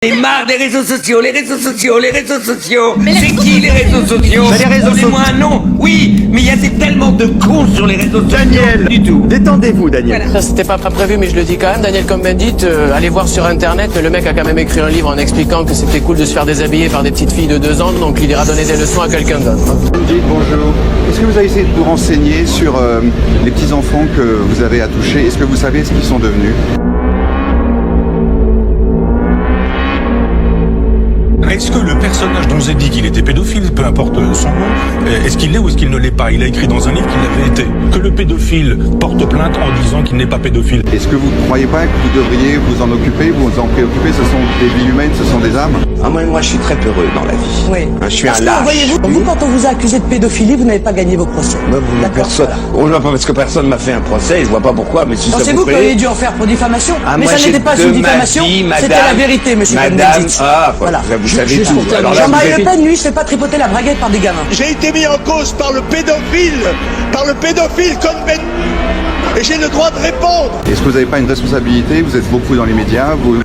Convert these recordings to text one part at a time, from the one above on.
J'en ai marre des réseaux sociaux, les réseaux sociaux, les réseaux sociaux. C'est qui les réseaux sociaux? Mais les réseaux Donnez-moi un nom. Oui, mais il y a tellement de cons sur les réseaux sociaux. Daniel, Du tout. détendez-vous, Daniel. Ça, c'était pas prévu, mais je le dis quand même. Daniel Cohn-Bendit, allez voir sur Internet, le mec a quand même écrit un livre en expliquant que c'était cool de se faire déshabiller par des petites filles de 2 ans, donc il ira donner des leçons à quelqu'un d'autre. Dites bonjour. Est-ce que vous avez essayé de vous renseigner sur les petits-enfants que vous avez à toucher? Est-ce que vous savez ce qu'ils sont devenus? Est-ce que le personnage dont j'ai dit qu'il était pédophile, peu importe son nom, est-ce qu'il l'est ou est-ce qu'il ne l'est pas? Il a écrit dans un livre qu'il l'avait été. Que le pédophile porte plainte en disant qu'il n'est pas pédophile. Est-ce que vous ne croyez pas que vous devriez vous en occuper, vous en préoccuper? Ce sont des vies humaines, ce sont des âmes. Ah, moi, je suis très peureux dans la vie. Oui. Hein, je suis Parce un que, lâche. voyez-vous, vous, quand on vous a accusé de pédophilie, vous n'avez pas gagné vos procès. Personne. On voit pas parce que personne m'a fait un procès, je vois pas pourquoi, mais si ça Pensez-vous vous que vous auriez fait... dû en faire pour diffamation? Ah, mais moi, ça n'était pas de une ma diffamation, vie, c'était madame, la vérité, monsieur Madame, Cohn-Bendit. voilà, vous savez Juste tout. pour terminer. Alors là, Jean-Marie vous Le êtes- Pen, lui, il se fait pas tripoter la braguette par des gamins. J'ai été mis en cause par le pédophile Cohn-Bendit. Et j'ai le droit de répondre. Est-ce que vous n'avez pas une responsabilité? Vous êtes beaucoup dans les médias, vous...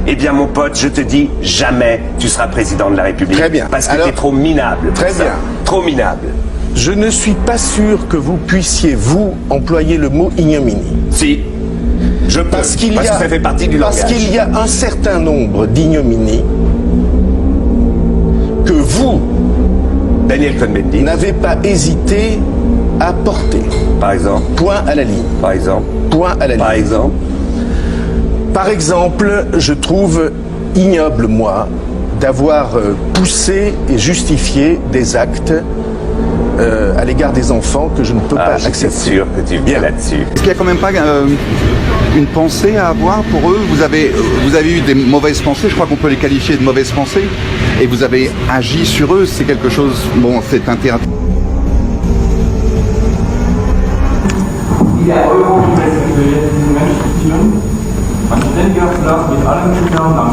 Eh bien, mon pote, je te dis, jamais tu seras président de la République. Très bien. Parce que Alors, t'es trop minable. très bien. Trop minable. Je ne suis pas sûr que vous puissiez, vous, employer le mot ignominie. Si. Je peux. Parce qu'il y a, que ça fait partie du parce langage. qu'il y a un certain nombre d'ignominies que vous Daniel Cohn-Bendit, n'avez pas hésité à porter. par exemple. Point à la ligne. Par exemple. Point à la ligne. Par exemple. Par exemple, je trouve ignoble, moi, d'avoir poussé et justifié des actes à l'égard des enfants que je ne peux pas J'étais accepter. sûr que tu viens là-dessus. Est-ce qu'il n'y a quand même pas une pensée à avoir pour eux? Vous avez eu des mauvaises pensées, je crois qu'on peut les qualifier de mauvaises pensées, et vous avez agi sur eux, c'est quelque chose... Bon, c'est interdit. Wie der Euro die besten diesen Menschenbeziehungen. Man ständiger Verlass mit allen Kindern am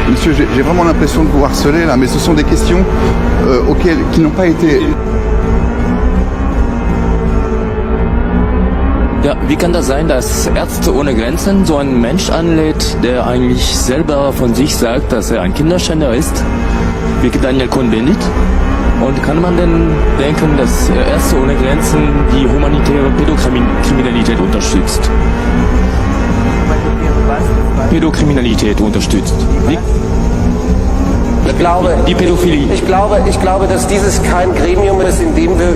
Monsieur, j'ai vraiment l'impression de vous harceler là, mais ce sont des questions qui n'ont pas été... Ja, wie kann das sein, dass Ärzte ohne Grenzen so einen Mensch anlädt, der eigentlich selber von sich sagt, dass er ein Kinderschänder ist, wie Daniel Cohn-Bendit? Und kann man denn denken, dass Ärzte ohne Grenzen die humanitäre Pädokriminalität unterstützt? Pädokriminalität unterstützt. Wie? Die Pädophilie. Ich glaube, dass dieses kein Gremium ist, in dem wir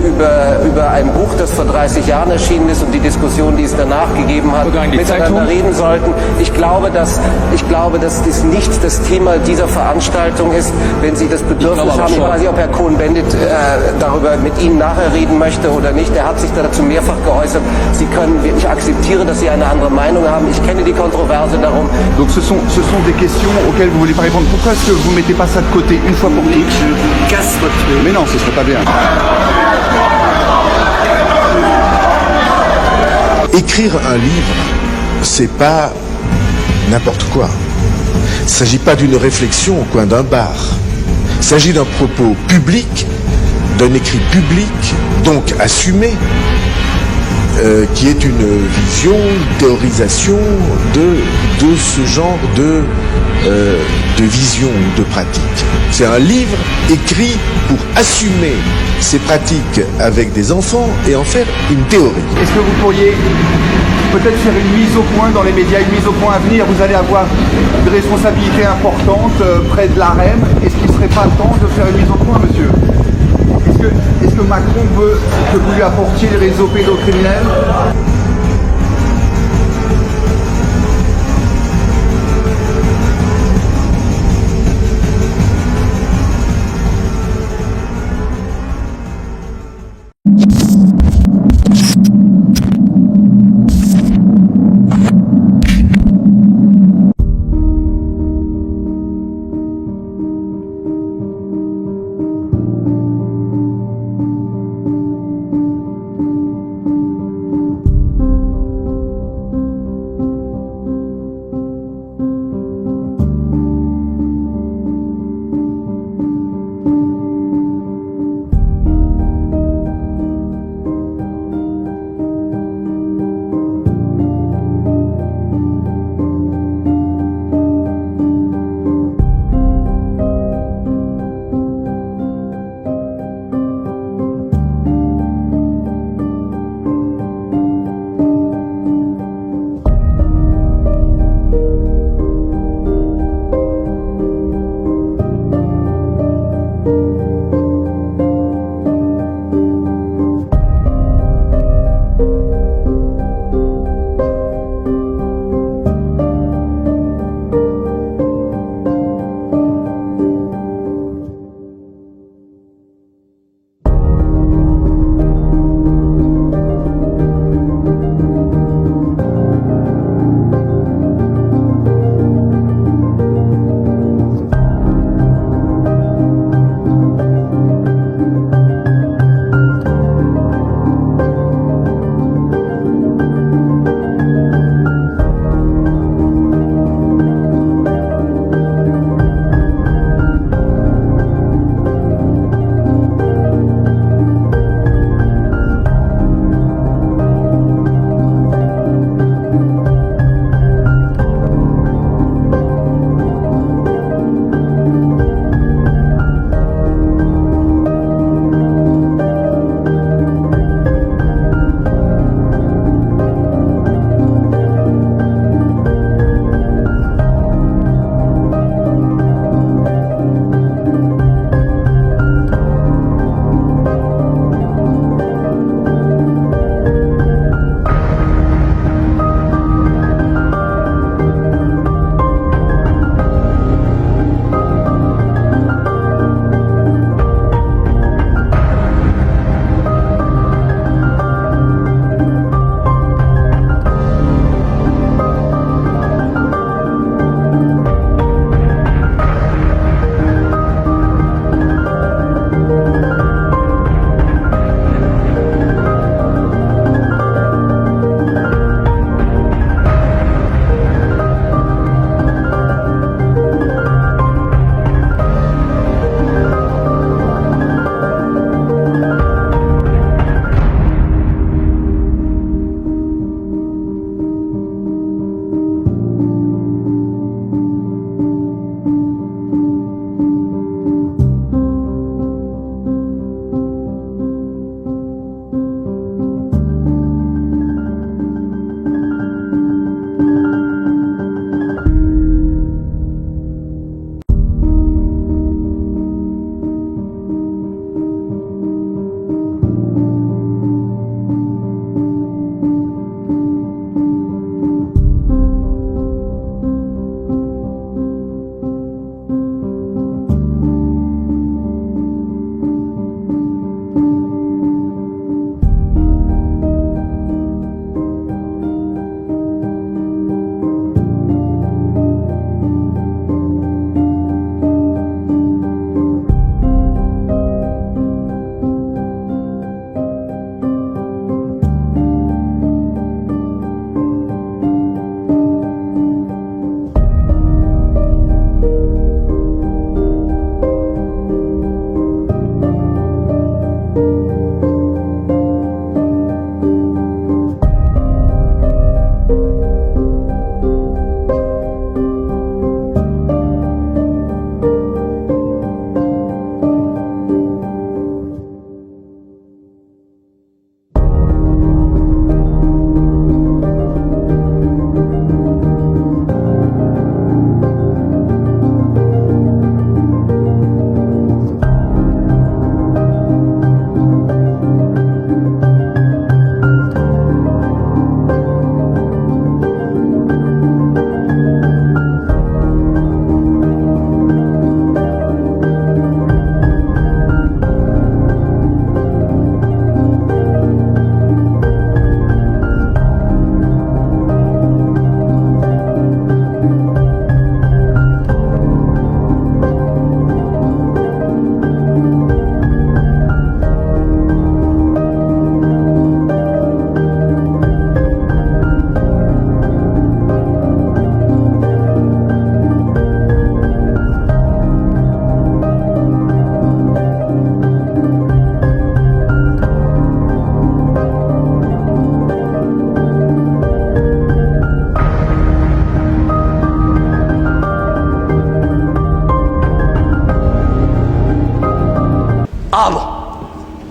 über ein Buch, das vor 30 Jahren erschienen ist und die Diskussion, die es danach gegeben hat, Sogar in die miteinander Zeitung? reden sollten. Ich glaube, dass dies nicht das Thema dieser Veranstaltung ist. Wenn Sie das Bedürfnis aber haben, ich schon. weiß nicht, ob Herr Cohn-Bendit darüber mit Ihnen nachher reden möchte oder nicht. Er hat sich dazu mehrfach geäußert. Ich akzeptiere, dass Sie eine andere Meinung haben. Ich kenne die Kontroverse darum. Donc ce sont des questions auxquelles vous ne voulez pas répondre. Pourquoi est-ce que vous ne mettez pas ça de côté une fois pour toutes? Je casse votre truc. Mais non, ce serait pas bien. Écrire un livre, c'est pas n'importe quoi. Il ne s'agit pas d'une réflexion au coin d'un bar. Il s'agit d'un propos public, d'un écrit public, donc assumé, qui est une vision, une théorisation de ce genre de vision ou de pratique. C'est un livre écrit pour assumer ces pratiques avec des enfants et en faire une théorie. Est-ce que vous pourriez peut-être faire une mise au point dans les médias, une mise au point à venir? Vous allez avoir une responsabilité importante près de l'AREM. Est-ce qu'il ne serait pas temps de faire une mise au point, monsieur? Est-ce que Macron veut que vous lui apportiez les réseaux pédocriminels?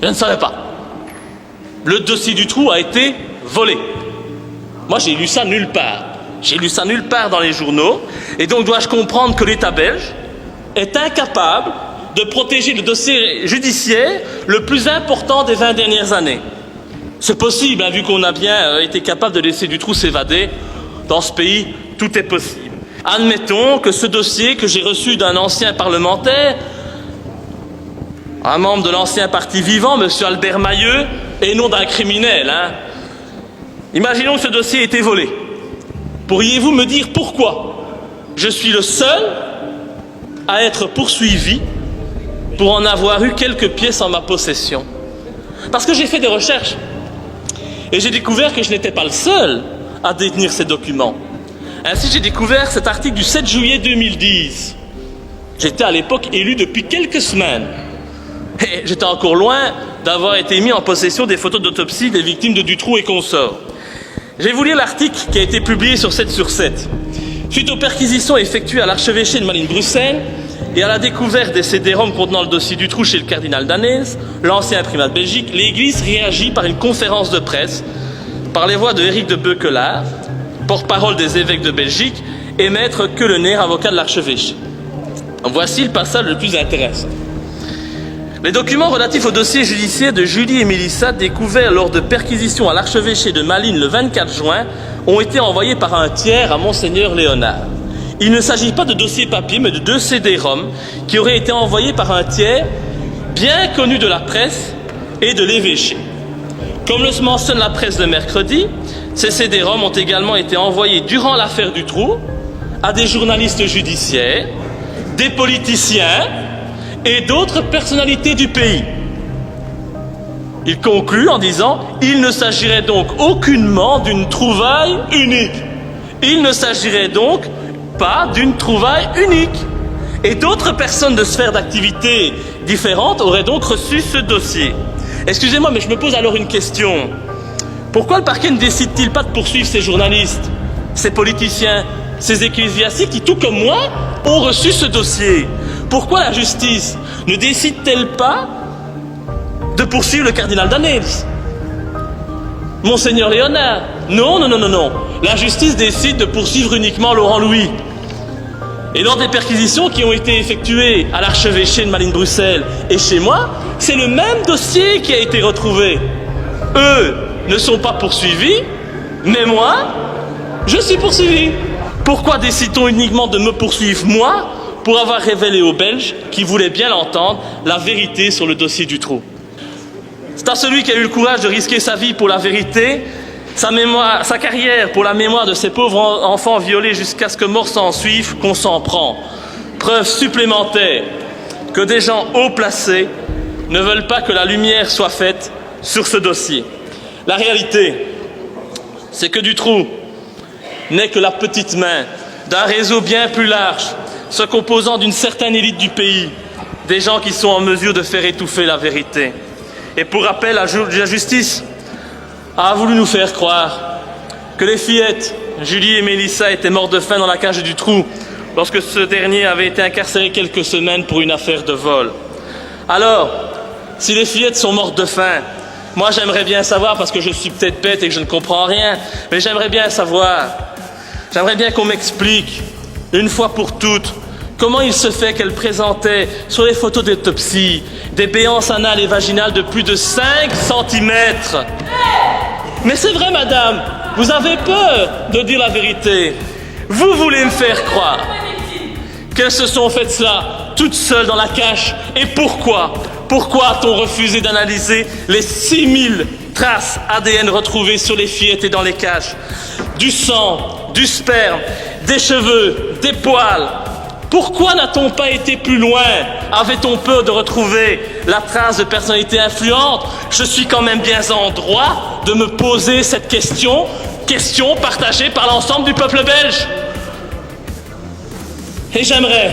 Je ne savais pas. Le dossier Dutroux a été volé. Moi, j'ai lu ça nulle part. J'ai lu ça nulle part dans les journaux. Et donc, dois-je comprendre que l'État belge est incapable de protéger le dossier judiciaire le plus important des 20 dernières années? C'est possible, hein, vu qu'on a bien été capable de laisser Dutroux s'évader. Dans ce pays, tout est possible. Admettons que ce dossier que j'ai reçu d'un ancien parlementaire, un membre de l'ancien parti vivant, M. Albert Mailleux, et non d'un criminel. Hein. Imaginons que ce dossier ait été volé. Pourriez-vous me dire pourquoi je suis le seul à être poursuivi pour en avoir eu quelques pièces en ma possession? Parce que j'ai fait des recherches et j'ai découvert que je n'étais pas le seul à détenir ces documents. Ainsi, j'ai découvert cet article du 7 juillet 2010. J'étais à l'époque élu depuis quelques semaines. Et j'étais encore loin d'avoir été mis en possession des photos d'autopsie des victimes de Dutroux et consorts. Je vais vous lire l'article qui a été publié sur 7 sur 7. Suite aux perquisitions effectuées à l'archevêché de Malines-Bruxelles et à la découverte des CD-ROM contenant le dossier Dutroux chez le cardinal Danez, l'ancien primat de Belgique, l'Église réagit par une conférence de presse par les voix de Éric de Beuquelaar, porte-parole des évêques de Belgique, et maître Keulener, avocat de l'archevêché. Voici le passage le plus intéressant. Les documents relatifs au dossier judiciaire de Julie et Mélissa découverts lors de perquisitions à l'archevêché de Malines le 24 juin ont été envoyés par un tiers à Monseigneur Léonard. Il ne s'agit pas de dossiers papier, mais de 2 CD-ROM qui auraient été envoyés par un tiers bien connu de la presse et de l'évêché. Comme le mentionne la presse de mercredi, ces CD-ROM ont également été envoyés durant l'affaire Dutroux à des journalistes judiciaires, des politiciens et d'autres personnalités du pays. Il conclut en disant « Il ne s'agirait donc aucunement d'une trouvaille unique. Il ne s'agirait donc pas d'une trouvaille unique. » Et d'autres personnes de sphères d'activité différentes auraient donc reçu ce dossier. Excusez-moi, mais je me pose alors une question. Pourquoi le parquet ne décide-t-il pas de poursuivre ces journalistes, ces politiciens, ces ecclésiastiques qui, tout comme moi, ont reçu ce dossier? Pourquoi la justice ne décide-t-elle pas de poursuivre le cardinal Danez, Monseigneur Léonard? Non. La justice décide de poursuivre uniquement Laurent Louis. Et lors des perquisitions qui ont été effectuées à l'archevêché de Malines-Bruxelles et chez moi, c'est le même dossier qui a été retrouvé. Eux ne sont pas poursuivis, mais moi, je suis poursuivi. Pourquoi décide-t-on uniquement de me poursuivre, moi, pour avoir révélé aux Belges, qui voulaient bien l'entendre, la vérité sur le dossier Dutroux? C'est à celui qui a eu le courage de risquer sa vie pour la vérité, sa carrière pour la mémoire de ces pauvres enfants violés jusqu'à ce que mort s'en suive, qu'on s'en prend. Preuve supplémentaire que des gens haut placés ne veulent pas que la lumière soit faite sur ce dossier. La réalité, c'est que Dutroux n'est que la petite main d'un réseau bien plus large, se composant d'une certaine élite du pays, des gens qui sont en mesure de faire étouffer la vérité. Et pour rappel, la justice a voulu nous faire croire que les fillettes, Julie et Mélissa, étaient mortes de faim dans la cage du Dutroux lorsque ce dernier avait été incarcéré quelques semaines pour une affaire de vol. Alors, si les fillettes sont mortes de faim, moi j'aimerais bien savoir, parce que je suis peut-être bête et que je ne comprends rien, mais j'aimerais bien savoir, j'aimerais bien qu'on m'explique, une fois pour toutes, comment il se fait qu'elle présentait sur les photos d'autopsie des béances anales et vaginales de plus de 5 cm. Mais c'est vrai, madame, vous avez peur de dire la vérité. Vous voulez me faire croire qu'elles se sont faites cela toutes seules dans la cache. Et pourquoi? Pourquoi a-t-on refusé d'analyser les 6000 traces ADN retrouvées sur les fillettes et dans les caches? Du sang, du sperme, des cheveux, des poils. Pourquoi n'a-t-on pas été plus loin? Avait-on peur de retrouver la trace de personnalité influente? Je suis quand même bien en droit de me poser cette question partagée par l'ensemble du peuple belge. Et j'aimerais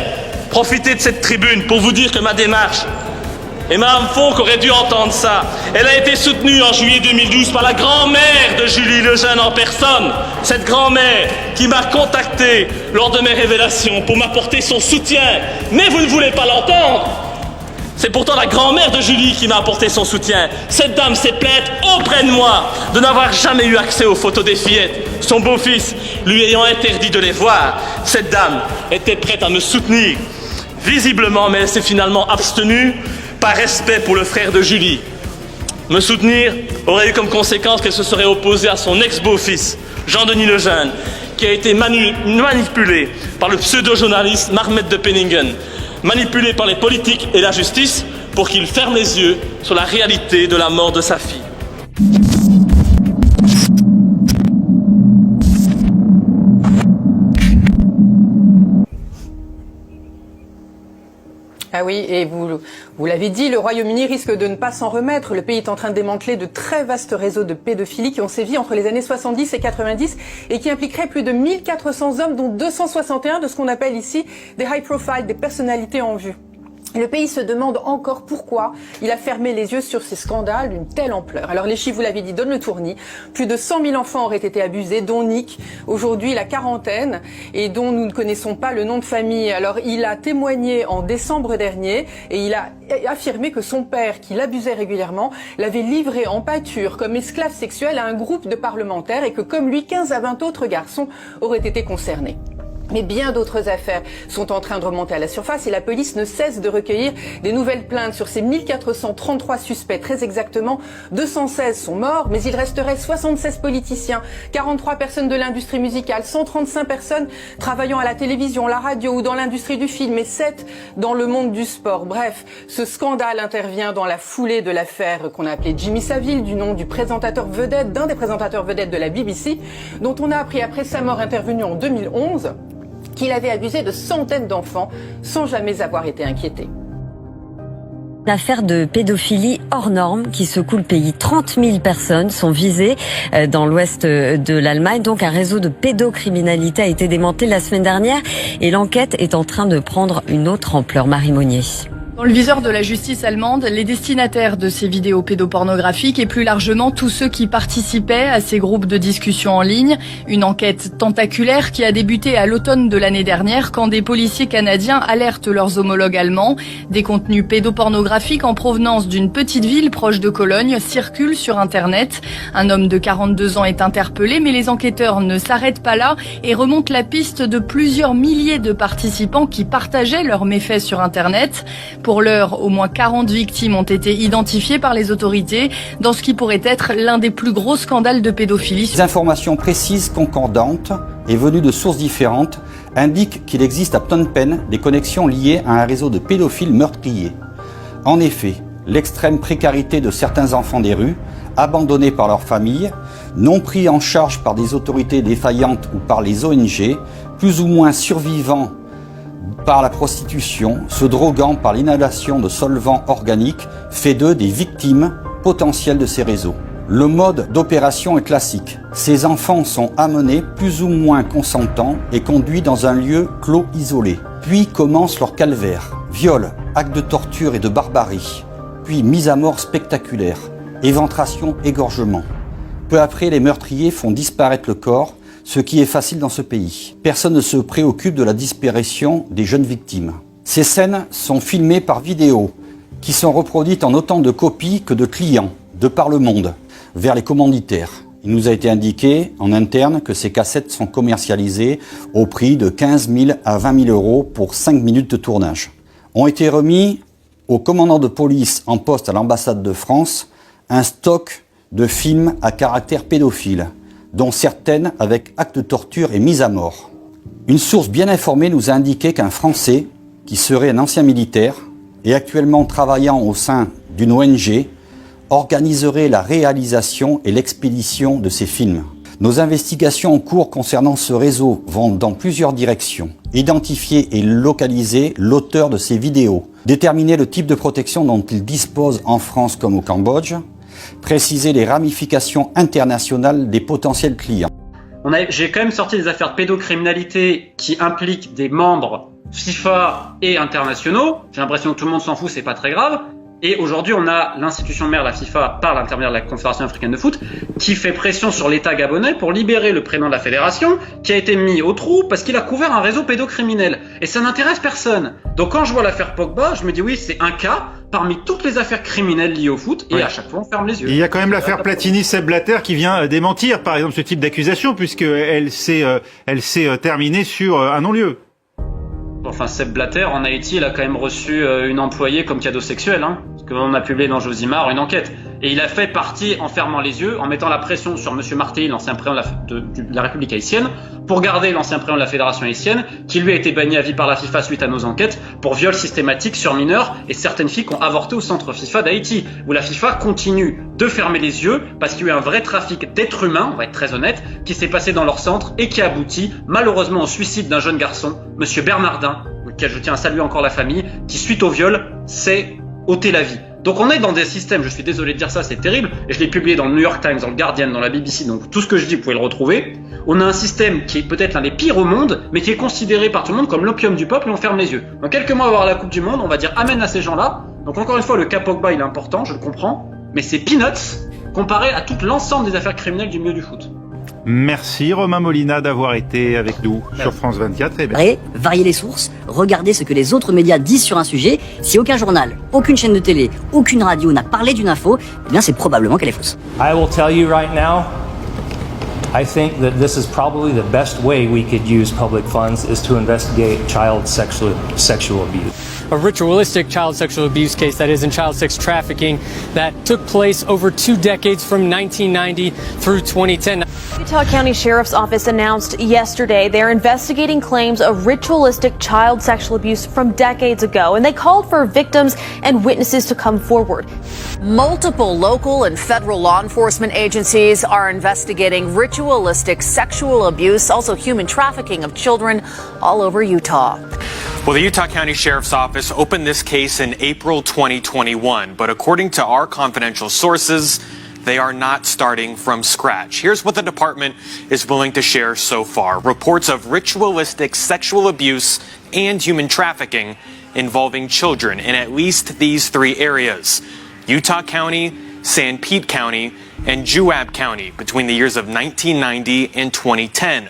profiter de cette tribune pour vous dire que ma démarche, et Mme Fonck aurait dû entendre ça, elle a été soutenue en juillet 2012 par la grand-mère de Julie Lejeune en personne. Cette grand-mère qui m'a contacté lors de mes révélations pour m'apporter son soutien. Mais vous ne voulez pas l'entendre. C'est pourtant la grand-mère de Julie qui m'a apporté son soutien. Cette dame s'est plainte auprès de moi de n'avoir jamais eu accès aux photos des fillettes, son beau-fils lui ayant interdit de les voir. Cette dame était prête à me soutenir, visiblement, mais elle s'est finalement abstenue par respect pour le frère de Julie. Me soutenir aurait eu comme conséquence qu'elle se serait opposée à son ex-beau-fils, Jean-Denis Lejeune, qui a été manipulé par le pseudo-journaliste Mahmet de Penningen, manipulé par les politiques et la justice pour qu'il ferme les yeux sur la réalité de la mort de sa fille. Ah oui, et vous l'avez dit, le Royaume-Uni risque de ne pas s'en remettre. Le pays est en train de démanteler de très vastes réseaux de pédophilie qui ont sévi entre les années 70 et 90 et qui impliqueraient plus de 1400 hommes, dont 261 de ce qu'on appelle ici des high profile, des personnalités en vue. Le pays se demande encore pourquoi il a fermé les yeux sur ces scandales d'une telle ampleur. Alors les chiffres, vous l'avez dit, donnent le tournis. Plus de 100 000 enfants auraient été abusés, dont Nick, aujourd'hui la quarantaine, et dont nous ne connaissons pas le nom de famille. Alors il a témoigné en décembre dernier et il a affirmé que son père, qui l'abusait régulièrement, l'avait livré en pâture comme esclave sexuel à un groupe de parlementaires et que comme lui, 15 à 20 autres garçons auraient été concernés. Mais bien d'autres affaires sont en train de remonter à la surface et la police ne cesse de recueillir des nouvelles plaintes sur ces 1433 suspects. Très exactement, 216 sont morts, mais il resterait 76 politiciens, 43 personnes de l'industrie musicale, 135 personnes travaillant à la télévision, la radio ou dans l'industrie du film et 7 dans le monde du sport. Bref, ce scandale intervient dans la foulée de l'affaire qu'on a appelée Jimmy Savile, du nom du présentateur vedette, d'un des présentateurs vedettes de la BBC, dont on a appris après sa mort intervenue en 2011, qu'il avait abusé de centaines d'enfants sans jamais avoir été inquiété. Une affaire de pédophilie hors norme qui secoue le pays. 30 000 personnes sont visées dans l'ouest de l'Allemagne. Donc un réseau de pédocriminalité a été démantelé la semaine dernière et l'enquête est en train de prendre une autre ampleur. Marie Monnier. Dans le viseur de la justice allemande, les destinataires de ces vidéos pédopornographiques et plus largement tous ceux qui participaient à ces groupes de discussion en ligne. Une enquête tentaculaire qui a débuté à l'automne de l'année dernière quand des policiers canadiens alertent leurs homologues allemands. Des contenus pédopornographiques en provenance d'une petite ville proche de Cologne circulent sur Internet. Un homme de 42 ans est interpellé, mais les enquêteurs ne s'arrêtent pas là et remontent la piste de plusieurs milliers de participants qui partageaient leurs méfaits sur Internet. Pour l'heure, au moins 40 victimes ont été identifiées par les autorités dans ce qui pourrait être l'un des plus gros scandales de pédophilie. Des informations précises, concordantes et venues de sources différentes indiquent qu'il existe à Phnom Penh des connexions liées à un réseau de pédophiles meurtriers. En effet, l'extrême précarité de certains enfants des rues, abandonnés par leurs familles, non pris en charge par des autorités défaillantes ou par les ONG, plus ou moins survivants par la prostitution, se droguant par l'inhalation de solvants organiques, fait d'eux des victimes potentielles de ces réseaux. Le mode d'opération est classique. Ces enfants sont amenés plus ou moins consentants et conduits dans un lieu clos isolé. Puis commence leur calvaire. Viol, actes de torture et de barbarie. Puis mise à mort spectaculaire. Éventration, égorgement. Peu après, les meurtriers font disparaître le corps, ce qui est facile dans ce pays. Personne ne se préoccupe de la disparition des jeunes victimes. Ces scènes sont filmées par vidéo, qui sont reproduites en autant de copies que de clients, de par le monde, vers les commanditaires. Il nous a été indiqué en interne que ces cassettes sont commercialisées au prix de 15 000 à 20 000 euros pour 5 minutes de tournage. Ont été remis au commandant de police en poste à l'ambassade de France un stock de films à caractère pédophile, dont certaines avec actes de torture et mise à mort. Une source bien informée nous a indiqué qu'un Français, qui serait un ancien militaire et actuellement travaillant au sein d'une ONG, organiserait la réalisation et l'expédition de ces films. Nos investigations en cours concernant ce réseau vont dans plusieurs directions. Identifier et localiser l'auteur de ces vidéos, déterminer le type de protection dont il dispose en France comme au Cambodge, préciser les ramifications internationales des potentiels clients. J'ai quand même sorti des affaires de pédocriminalité qui impliquent des membres FIFA et internationaux. J'ai l'impression que tout le monde s'en fout, c'est pas très grave. Et aujourd'hui, on a l'institution mère, la FIFA, par l'intermédiaire de la Confédération africaine de foot, qui fait pression sur l'État gabonais pour libérer le président de la fédération, qui a été mis au trou parce qu'il a couvert un réseau pédocriminel. Et ça n'intéresse personne. Donc quand je vois l'affaire Pogba, je me dis oui, c'est un cas parmi toutes les affaires criminelles liées au foot, et à chaque fois on ferme les yeux. Il y a quand même l'affaire Platini-Sepp Blatter qui vient démentir, par exemple, ce type d'accusation, puisqu'elle s'est terminée sur un non-lieu. Enfin, Sepp Blatter, en Haïti, il a quand même reçu une employée comme cadeau sexuel, hein, parce qu'on a publié dans Josimar une enquête. Et il a fait partie en fermant les yeux, en mettant la pression sur M. Martelly, l'ancien président de la République haïtienne, pour garder l'ancien président de la Fédération haïtienne, qui lui a été banni à vie par la FIFA suite à nos enquêtes, pour viol systématique sur mineurs et certaines filles qui ont avorté au centre FIFA d'Haïti, où la FIFA continue de fermer les yeux, parce qu'il y a eu un vrai trafic d'êtres humains, on va être très honnête, qui s'est passé dans leur centre et qui a abouti malheureusement au suicide d'un jeune garçon, M. Bernardin, auquel je tiens à saluer encore la famille, qui suite au viol s'est ôté la vie. Donc on est dans des systèmes, je suis désolé de dire ça, c'est terrible, et je l'ai publié dans le New York Times, dans le Guardian, dans la BBC, donc tout ce que je dis, vous pouvez le retrouver. On a un système qui est peut-être l'un des pires au monde, mais qui est considéré par tout le monde comme l'opium du peuple, et on ferme les yeux. Dans quelques mois, on va avoir la Coupe du Monde, on va dire amen à ces gens-là. Donc encore une fois, le cas Pogba, il est important, je le comprends, mais c'est peanuts comparé à tout l'ensemble des affaires criminelles du milieu du foot. Merci Romain Molina d'avoir été avec nous sur France 24. Varier les sources, regarder ce que les autres médias disent sur un sujet. Si aucun journal, aucune chaîne de télé, aucune radio n'a parlé d'une info, eh bien c'est probablement qu'elle est fausse. I will tell you right now, I think that this is probably the best way we could use public funds is to investigate child sexual abuse. A ritualistic child sexual abuse case, that is, in child sex trafficking, that took place over 2 decades from 1990 through 2010. Utah County Sheriff's Office announced yesterday they're investigating claims of ritualistic child sexual abuse from decades ago, and they called for victims and witnesses to come forward. Multiple local and federal law enforcement agencies are investigating ritualistic sexual abuse, also human trafficking of children all over Utah. Well, the Utah County Sheriff's Office opened this case in April 2021, but according to our confidential sources, they are not starting from scratch. Here's what the department is willing to share so far. Reports of ritualistic sexual abuse and human trafficking involving children in at least these 3 areas: Utah County, San Pete County, and Juab County between the years of 1990 and 2010.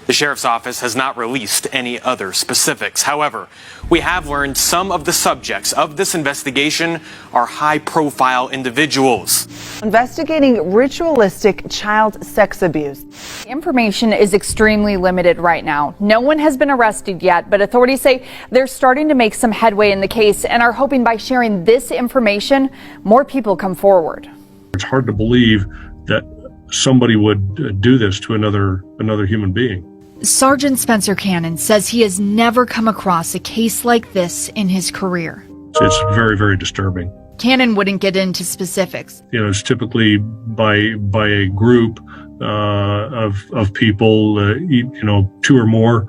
The Sheriff's Office has not released any other specifics. However, we have learned some of the subjects of this investigation are high-profile individuals. Investigating ritualistic child sex abuse. Information is extremely limited right now. No one has been arrested yet, but authorities say they're starting to make some headway in the case and are hoping by sharing this information, more people come forward. It's hard to believe that somebody would do this to another human being. Sergeant Spencer Cannon says he has never come across a case like this in his career. It's very, very disturbing. Cannon wouldn't get into specifics. You know, it's typically by a group of people, 2 or more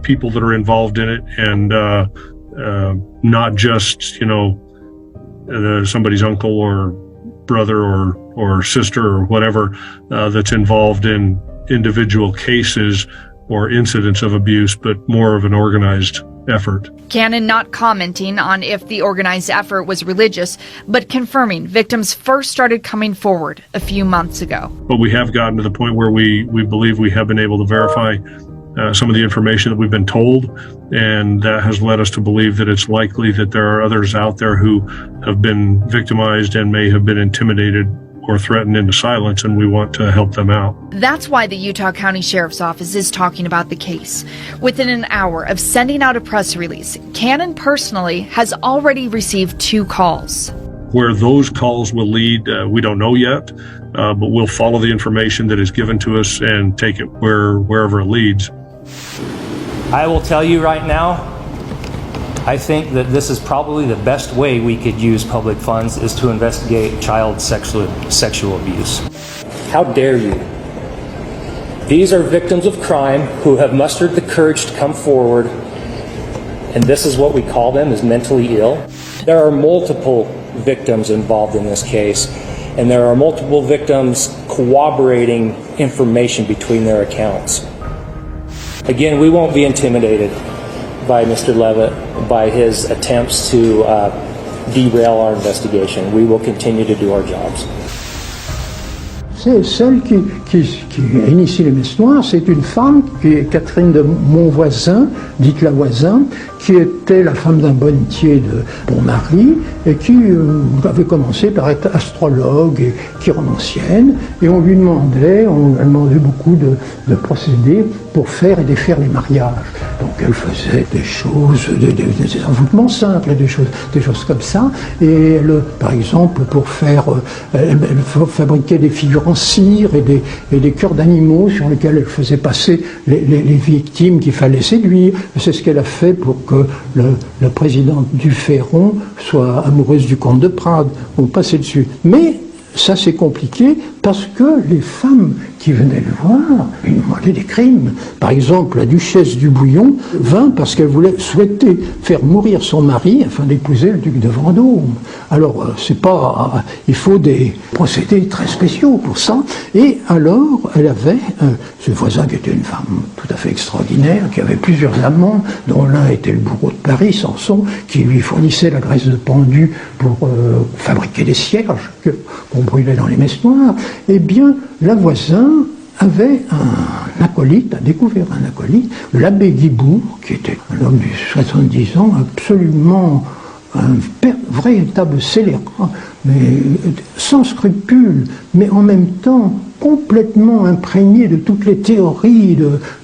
people that are involved in it, and not just somebody's uncle or brother or sister or whatever that's involved in individual cases or incidents of abuse, but more of an organized effort. Cannon not commenting on if the organized effort was religious, but confirming victims first started coming forward a few months ago. But we have gotten to the point where we believe we have been able to verify some of the information that we've been told, and that has led us to believe that it's likely that there are others out there who have been victimized and may have been intimidated or threatened into silence, and we want to help them out. That's why the Utah County Sheriff's Office is talking about the case. Within an hour of sending out a press release, Cannon personally has already received 2 calls. Where those calls will lead, we don't know yet, but we'll follow the information that is given to us and take it wherever it leads. I will tell you right now, I think that this is probably the best way we could use public funds is to investigate child sexual abuse. How dare you? These are victims of crime who have mustered the courage to come forward, and this is what we call them, is mentally ill. There are multiple victims involved in this case, and there are multiple victims corroborating information between their accounts. Again, we won't be intimidated by Mr. Levitt, by his attempts to derail our investigation. We will continue to do our jobs. C'est celle qui a initié les messes noires, c'est une femme qui est Catherine de Monvoisin, dite la Voisin, qui était la femme d'un bonnetier de Bon-Marie et qui avait commencé par être astrologue et chiromancienne. Et on lui demandait, elle demandait beaucoup de procédés pour faire et défaire les mariages. Donc elle faisait des choses, des envoûtements simples, des choses comme ça. Et elle, par exemple, pour faire, elle fabriquait des figures en cire et des cœurs d'animaux sur lesquels elle faisait passer les victimes qu'il fallait séduire. C'est ce qu'elle a fait pour que le président du Ferron soit amoureuse du comte de Prades. On passait dessus. Mais ça c'est compliqué parce que les femmes qui venaient le voir, ils demandaient des crimes. Par exemple, la duchesse du Bouillon vint parce qu'elle souhaitait faire mourir son mari afin d'épouser le duc de Vendôme. Alors, il faut des procédés très spéciaux pour ça. Et alors, elle avait ce voisin qui était une femme tout à fait extraordinaire, qui avait plusieurs amants, dont l'un était le bourreau de Paris, Samson, qui lui fournissait la graisse de pendu pour fabriquer des cierges qu'on brûlait dans les messes noires. Eh bien, la Voisin avait un acolyte, a découvert un acolyte, l'abbé Guibourg, qui était un homme de 70 ans, absolument un véritable scélérat, mais sans scrupules, mais en même temps complètement imprégné de toutes les théories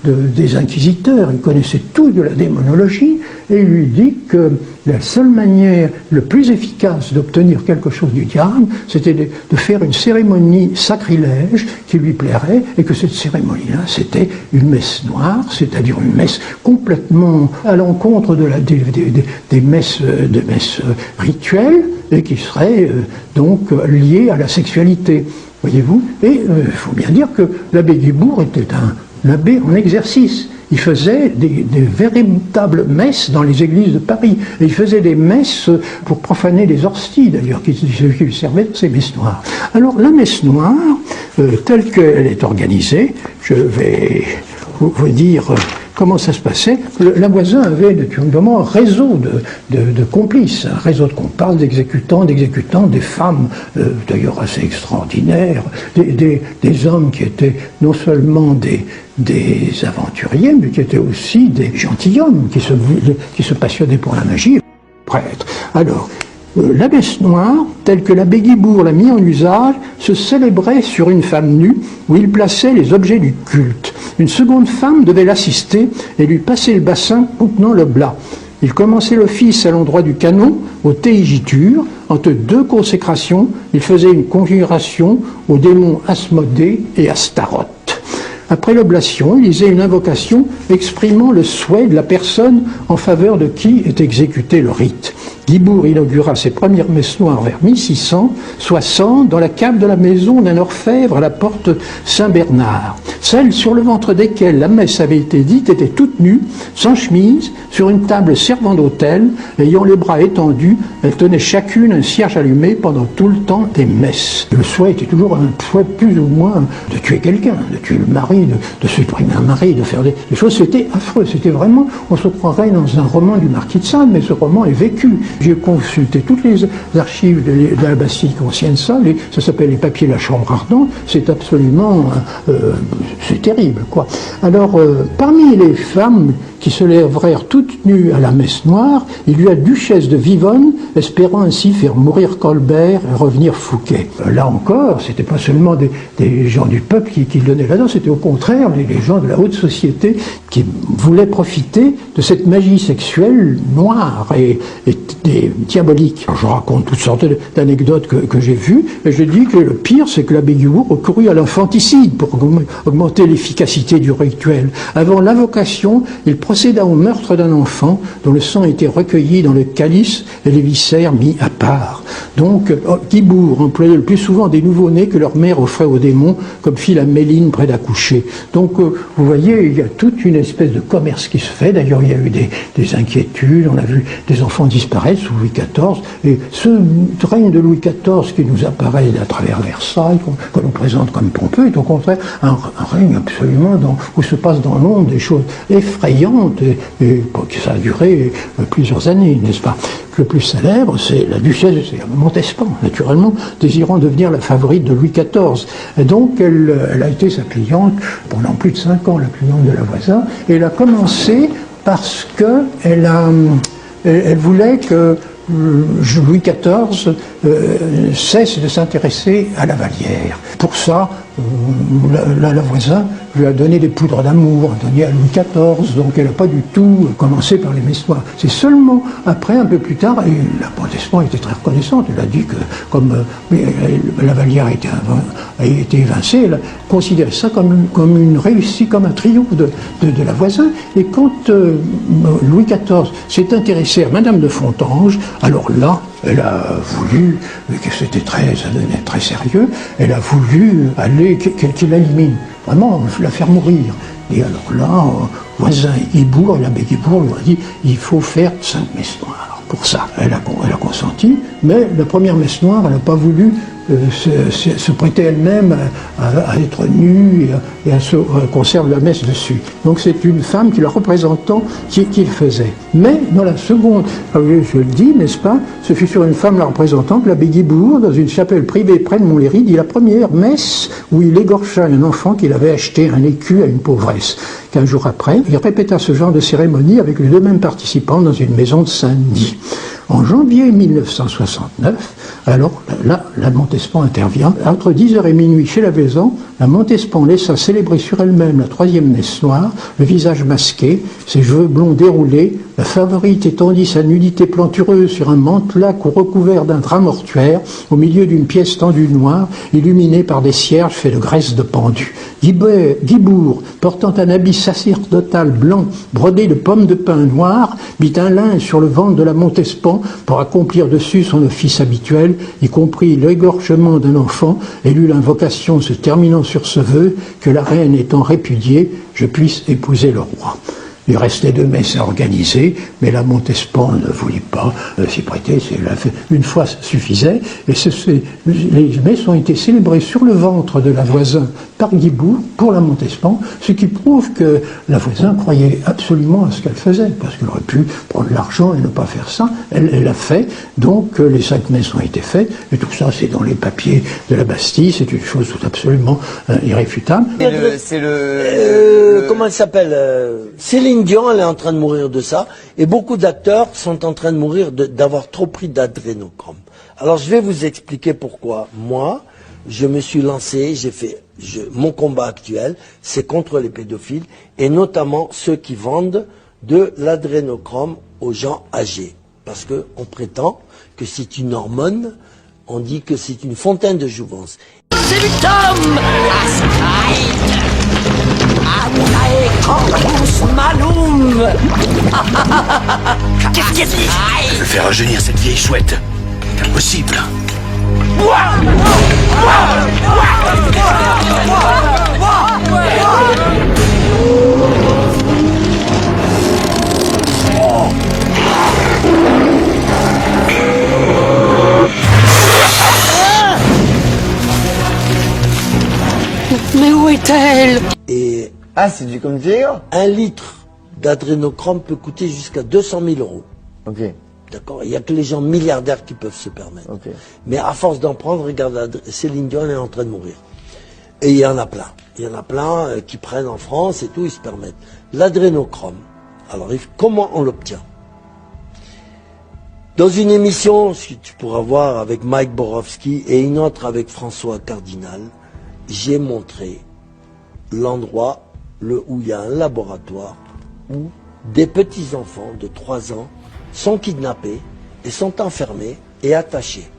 des inquisiteurs. Il connaissait tout de la démonologie et il lui dit que la seule manière le plus efficace d'obtenir quelque chose du diable, c'était de faire une cérémonie sacrilège qui lui plairait, et que cette cérémonie-là, c'était une messe noire, c'est-à-dire une messe complètement à l'encontre des messes rituelles, et qui serait donc liée à la sexualité. Voyez-vous? Et il faut bien dire que l'abbé Guibourg était un abbé en exercice. Il faisait des véritables messes dans les églises de Paris. Et il faisait des messes pour profaner les hosties, d'ailleurs, qui lui servaient dans ces messes noires. Alors, la messe noire, telle qu'elle est organisée, je vais vous dire comment ça se passait. La Voisin avait naturellement un réseau de complices, un réseau de comparses, d'exécutants, des femmes d'ailleurs assez extraordinaires, des hommes qui étaient non seulement des aventuriers, mais qui étaient aussi des gentilshommes qui se passionnaient pour la magie, prêtres. Alors, la messe noire, telle que l'abbé Guibourg l'a mis en usage, se célébrait sur une femme nue où il plaçait les objets du culte. Une seconde femme devait l'assister et lui passer le bassin contenant le blas. Il commençait l'office à l'endroit du canon, au théigiture. Entre deux consécrations, il faisait une conjuration aux démons Asmodée et Astaroth. Après l'oblation, il disait une invocation exprimant le souhait de la personne en faveur de qui est exécuté le rite. Guibourg inaugura ses premières messes noires vers 1660 dans la cave de la maison d'un orfèvre à la porte Saint-Bernard. Celles sur le ventre desquelles la messe avait été dite étaient toutes nues, sans chemise, sur une table servant d'autel, ayant les bras étendus. Elles tenaient chacune un cierge allumé pendant tout le temps des messes. Le souhait était toujours un souhait plus ou moins de tuer quelqu'un, de tuer le mari, de supprimer un mari, de faire des choses. C'était affreux, c'était vraiment, on se croirait dans un roman du Marquis de Sade, mais ce roman est vécu. J'ai consulté toutes les archives de la Basilique ancienne Salle, ça s'appelle les papiers de la Chambre ardente, c'est absolument, c'est terrible, quoi. Alors, parmi les femmes qui se lèvèrent toutes nues à la messe noire, il y eut la duchesse de Vivonne, espérant ainsi faire mourir Colbert et revenir Fouquet. Là encore, c'était pas seulement des gens du peuple qui le donnaient là-dedans, c'était au contraire les gens de la haute société qui voulaient profiter de cette magie sexuelle noire et diabolique. Alors, je raconte toutes sortes d'anecdotes que j'ai vues, et je dis que le pire, c'est que l'abbé Guibourg recourut à l'infanticide pour augmenter l'efficacité du rituel. Avant l'invocation, il procéda au meurtre d'un enfant dont le sang était recueilli dans le calice et les viscères mis à part. Donc, Guibourg employait le plus souvent des nouveau-nés que leur mère offrait aux démons, comme fit la Méline près d'accoucher. Donc, vous voyez, il y a toute une espèce de commerce qui se fait. D'ailleurs, il y a eu des inquiétudes, on a vu des enfants disparaître sous Louis XIV, et ce règne de Louis XIV qui nous apparaît à travers Versailles, qu'on nous présente comme pompeux, est au contraire un règne absolument où se passent dans l'ombre des choses effrayantes, importante et ça a duré plusieurs années, n'est-ce pas? Le plus célèbre, c'est la duchesse de Montespan, naturellement, désirant devenir la favorite de Louis XIV. Et donc, elle a été sa cliente pendant plus de 5 ans, la cliente de la Voisin, et elle a commencé parce que elle voulait que Louis XIV cesse de s'intéresser à la Vallière. Pour ça, la Voisin lui a donné des poudres d'amour, donné à Louis XIV, donc elle n'a pas du tout commencé par les messes noires. C'est seulement après, un peu plus tard, et la Montespan était très reconnaissante, elle a dit que comme la Vallière a été évincée, elle a considéré ça comme une réussite, comme un triomphe de la Voisin. Et quand Louis XIV s'est intéressé à Madame de Fontanges, alors là, elle a voulu, que c'était très sérieux, elle a voulu aller, qu'il l'élimine, vraiment la faire mourir. Et alors là, Voisin et Guibourg, l'abbé Guibourg lui a dit, il faut faire 5 messes noires. Alors pour ça, elle a consenti, mais la première messe noire, elle n'a pas voulu se prêter elle-même à être nue et à se conserver la messe dessus. Donc c'est une femme qui la représentant qui le faisait. Mais dans la seconde, je le dis, n'est-ce pas, ce fut sur une femme la représentant que l'abbé Guibourg, dans une chapelle privée près de Montlhéry, dit la première messe où il égorgea un enfant qu'il avait acheté un écu à une pauvresse. 15 jours après, il répéta ce genre de cérémonie avec les 2 mêmes participants dans une maison de Saint-Denis. En janvier 1969, alors là, la Montespan intervient. Entre 10h et minuit chez la Vaison, la Montespan laissa célébrer sur elle-même la 3e messe noire, le visage masqué, ses cheveux blonds déroulés, la favorite étendit sa nudité plantureuse sur un mantelas recouvert d'un drap mortuaire, au milieu d'une pièce tendue noire, illuminée par des cierges faits de graisse de pendu. Guibourg, portant un habit sacerdotal blanc, brodé de pommes de pin noires, mit un linge sur le ventre de la Montespan pour accomplir dessus son office habituel, y compris l'égorgement d'un enfant, et lut l'invocation se terminant sur ce vœu que la reine étant répudiée, je puisse épouser le roi. Il restait 2 messes à organiser, mais la Montespan ne voulut pas s'y prêter. Une fois suffisait, et les messes ont été célébrées sur le ventre de la Voisin par Guibourg pour la Montespan, ce qui prouve que la Voisin croyait absolument à ce qu'elle faisait, parce qu'elle aurait pu prendre l'argent et ne pas faire ça. Elle l'a fait, donc les 5 messes ont été faites, et tout ça c'est dans les papiers de la Bastille, c'est une chose tout absolument irréfutable. Comment elle s'appelle Céline Dion, elle est en train de mourir de ça, et beaucoup d'acteurs sont en train de mourir d'avoir trop pris d'adrénochrome. Alors je vais vous expliquer pourquoi. Moi, je me suis lancé, mon combat actuel, c'est contre les pédophiles, et notamment ceux qui vendent de l'adrénochrome aux gens âgés. Parce qu'on prétend que c'est une hormone, on dit que c'est une fontaine de jouvence. C'est du Tom Qu'est-ce qu'il dit? Je veux faire rajeunir cette vieille chouette. Impossible. Mais où est-elle? Et c'est du comme dire? 1 litre d'adrénochrome peut coûter jusqu'à 200 000 euros. Ok. D'accord. Il n'y a que les gens milliardaires qui peuvent se permettre. Okay. Mais à force d'en prendre, regarde, Céline Dion est en train de mourir. Et il y en a plein. Il y en a plein qui prennent en France et tout, ils se permettent. L'adrénochrome. Alors, comment on l'obtient? Dans une émission, que tu pourras voir avec Mike Borowski et une autre avec François Cardinal, j'ai montré l'endroit où il y a un laboratoire où des petits-enfants de 3 ans sont kidnappés et sont enfermés et attachés.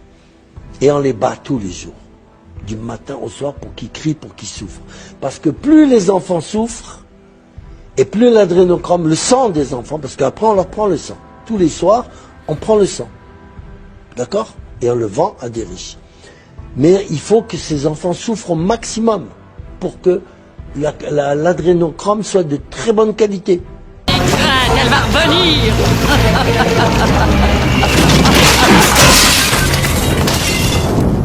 Et on les bat tous les jours, du matin au soir, pour qu'ils crient, pour qu'ils souffrent. Parce que plus les enfants souffrent, et plus l'adrénochrome, le sang des enfants, parce qu'après on leur prend le sang. Tous les soirs, on prend le sang. D'accord? Et on le vend à des riches. Mais il faut que ces enfants souffrent au maximum pour que l'adrénochrome soit de très bonne qualité. Elle va revenir.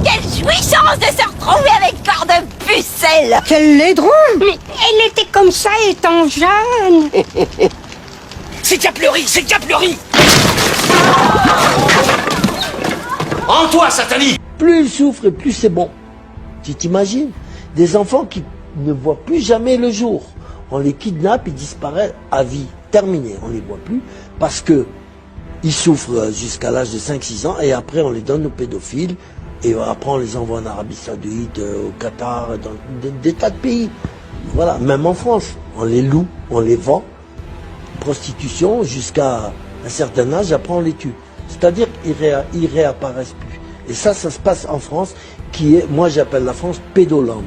Quelle jouissance de se retrouver avec corps de pucelle. Quel laidron. Mais elle était comme ça étant jeune. C'est Caplery, c'est Caplery. En toi, Satani. Plus ils souffrent et plus c'est bon. Tu t'imagines? Des enfants qui ne voient plus jamais le jour. On les kidnappe, ils disparaissent à vie. Terminé, on les voit plus parce que ils souffrent jusqu'à l'âge de 5-6 ans et après on les donne aux pédophiles et après on les envoie en Arabie Saoudite, au Qatar, dans des tas de pays. Voilà, même en France, on les loue, on les vend, prostitution jusqu'à un certain âge, après on les tue. C'est-à-dire qu'ils réapparaissent plus. Et ça se passe en France, qui est, moi j'appelle la France pédoland.